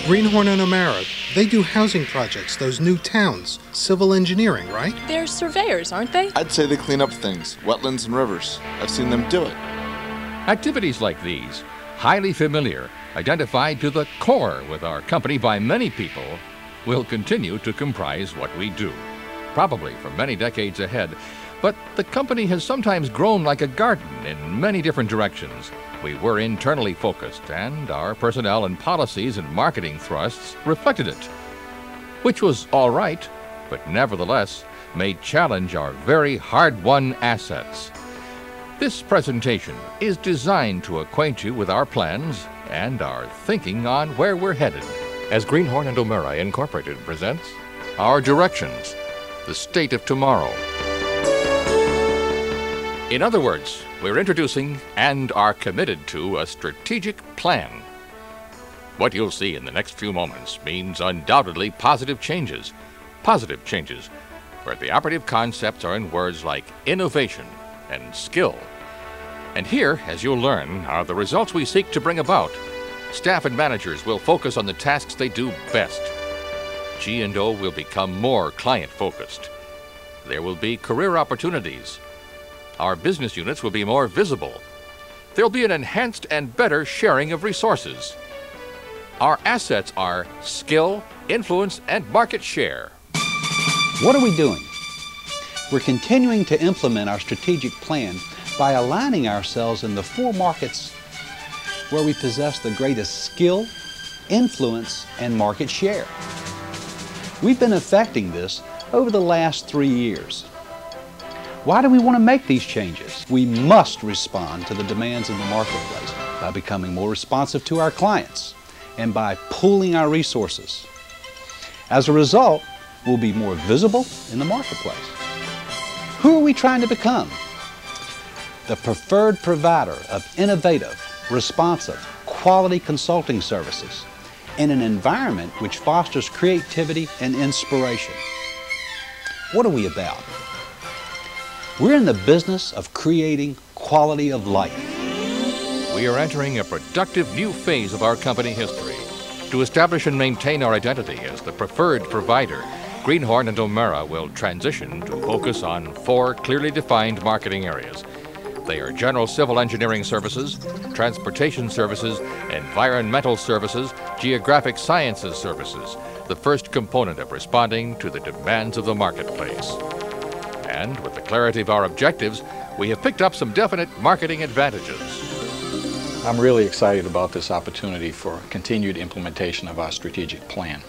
Greenhorn and O'Mara, they do housing projects, those new towns, civil engineering, right? They're surveyors, aren't they? I'd say they clean up things, wetlands and rivers. I've seen them do it. Activities like these, highly familiar, identified to the core with our company by many people, will continue to comprise what we do, probably for many decades ahead. But the company has sometimes grown like a garden in many different directions. We were internally focused, and our personnel and policies and marketing thrusts reflected it, which was all right, but nevertheless may challenge our very hard-won assets. This presentation is designed to acquaint you with our plans and our thinking on where we're headed, as Greenhorn and O'Mara Incorporated presents Our Directions, the State of Tomorrow. In other words, we're introducing and are committed to a strategic plan. What you'll see in the next few moments means undoubtedly positive changes, where the operative concepts are in words like innovation and skill. And here, as you'll learn, are the results we seek to bring about. Staff and managers will focus on the tasks they do best. G&O will become more client-focused. There will be career opportunities. Our business units will be more visible. There'll be an enhanced and better sharing of resources. Our assets are skill, influence, and market share. What are we doing? We're continuing to implement our strategic plan by aligning ourselves in the 4 markets where we possess the greatest skill, influence, and market share. We've been effecting this over the last 3 years. Why do we want to make these changes? We must respond to the demands of the marketplace by becoming more responsive to our clients and by pooling our resources. As a result, we'll be more visible in the marketplace. Who are we trying to become? The preferred provider of innovative, responsive, quality consulting services in an environment which fosters creativity and inspiration. What are we about? We're in the business of creating quality of life. We are entering a productive new phase of our company history. To establish and maintain our identity as the preferred provider, Greenhorn and O'Mara will transition to focus on 4 clearly defined marketing areas. They are general civil engineering services, transportation services, environmental services, geographic sciences services, the first component of responding to the demands of the marketplace. And with the clarity of our objectives, we have picked up some definite marketing advantages. I'm really excited about this opportunity for continued implementation of our strategic plan.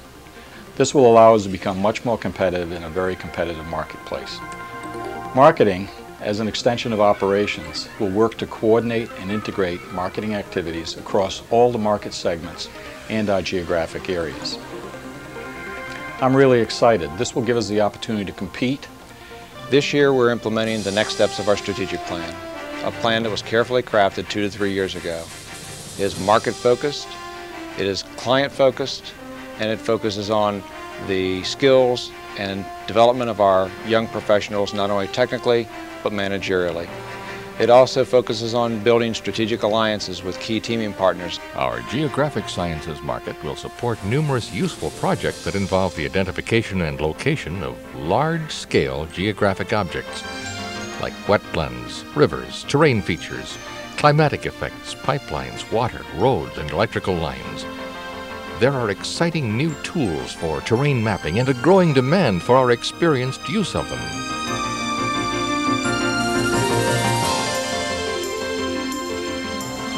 This will allow us to become much more competitive in a very competitive marketplace. Marketing, as an extension of operations, will work to coordinate and integrate marketing activities across all the market segments and our geographic areas. I'm really excited. This will give us the opportunity to compete. This year we're implementing the next steps of our strategic plan, a plan that was carefully crafted 2 to 3 years ago. It is market-focused, it is client-focused, and it focuses on the skills and development of our young professionals, not only technically, but managerially. It also focuses on building strategic alliances with key teaming partners. Our geographic sciences market will support numerous useful projects that involve the identification and location of large-scale geographic objects, like wetlands, rivers, terrain features, climatic effects, pipelines, water, roads, and electrical lines. There are exciting new tools for terrain mapping and a growing demand for our experienced use of them.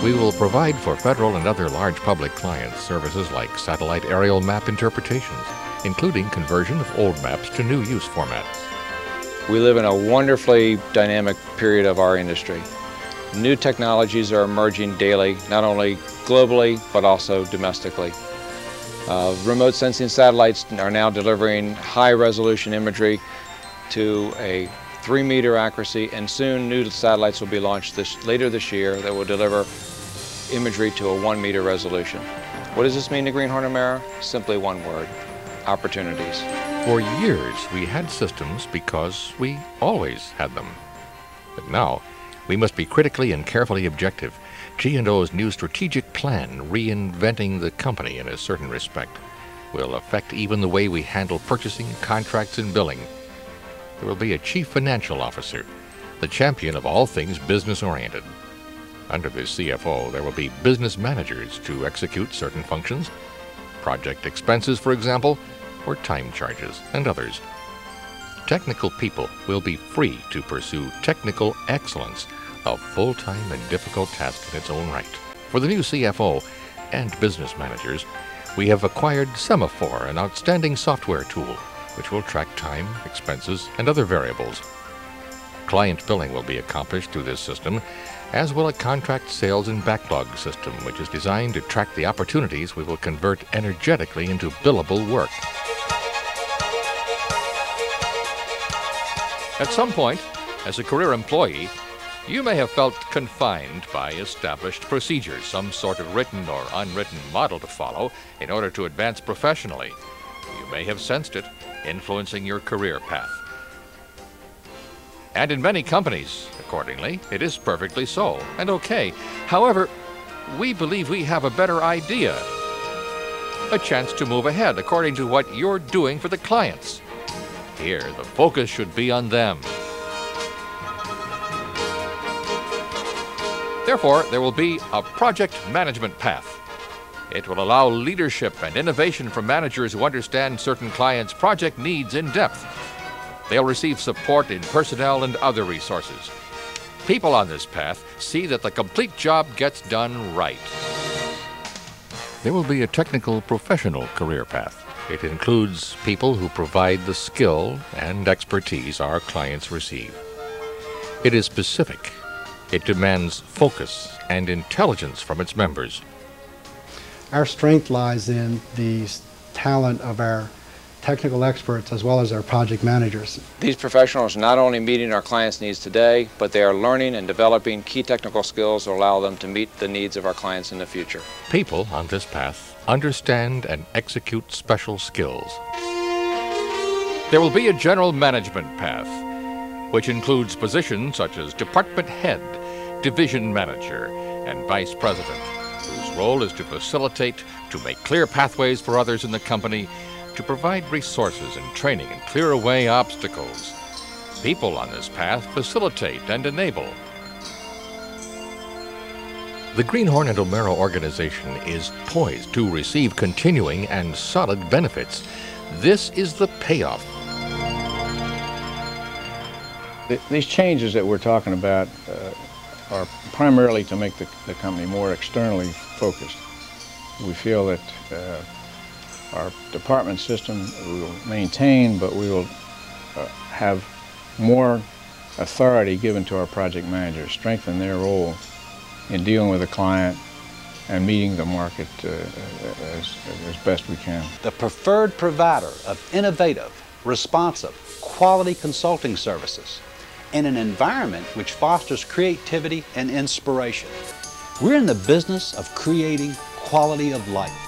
We will provide for federal and other large public clients services like satellite aerial map interpretations, including conversion of old maps to new use formats. We live in a wonderfully dynamic period of our industry. New technologies are emerging daily, not only globally, but also domestically. Remote sensing satellites are now delivering high-resolution imagery to a 3-meter accuracy, and soon new satellites will be launched later this year that will deliver imagery to a 1-meter resolution. What does this mean to Greenhorn and O'Mara? Simply one word: opportunities. For years, we had systems because we always had them. But now, we must be critically and carefully objective, G&O's new strategic plan, reinventing the company in a certain respect, will affect even the way we handle purchasing, contracts, and billing. There will be a chief financial officer, the champion of all things business-oriented. Under this CFO, there will be business managers to execute certain functions, project expenses, for example, or time charges, and others. Technical people will be free to pursue technical excellence, a full-time and difficult task in its own right. For the new CFO and business managers, we have acquired Semaphore, an outstanding software tool, which will track time, expenses, and other variables. Client billing will be accomplished through this system, as will a contract sales and backlog system, which is designed to track the opportunities we will convert energetically into billable work. At some point, as a career employee, you may have felt confined by established procedures, some sort of written or unwritten model to follow in order to advance professionally. You may have sensed it, influencing your career path. And in many companies, accordingly, it is perfectly so, and okay. However, we believe we have a better idea, a chance to move ahead according to what you're doing for the clients. Here, the focus should be on them. Therefore, there will be a project management path. It will allow leadership and innovation from managers who understand certain clients' project needs in depth. They'll receive support in personnel and other resources. People on this path see that the complete job gets done right. There will be a technical professional career path. It includes people who provide the skill and expertise our clients receive. It is specific. It demands focus and intelligence from its members. Our strength lies in the talent of our technical experts as well as our project managers. These professionals are not only meeting our clients' needs today, but they are learning and developing key technical skills that allow them to meet the needs of our clients in the future. People on this path understand and execute special skills. There will be a general management path, which includes positions such as department head, division manager, and vice president, whose role is to facilitate, to make clear pathways for others in the company, to provide resources and training and clear away obstacles. People on this path facilitate and enable. The Greenhorn and O'Mara organization is poised to receive continuing and solid benefits. This is the payoff. These changes that we're talking about are primarily to make the company more externally focused. We feel that our department system we will maintain, but we will have more authority given to our project managers, strengthen their role in dealing with the client and meeting the market as best we can. The preferred provider of innovative, responsive, quality consulting services in an environment which fosters creativity and inspiration. We're in the business of creating quality of life.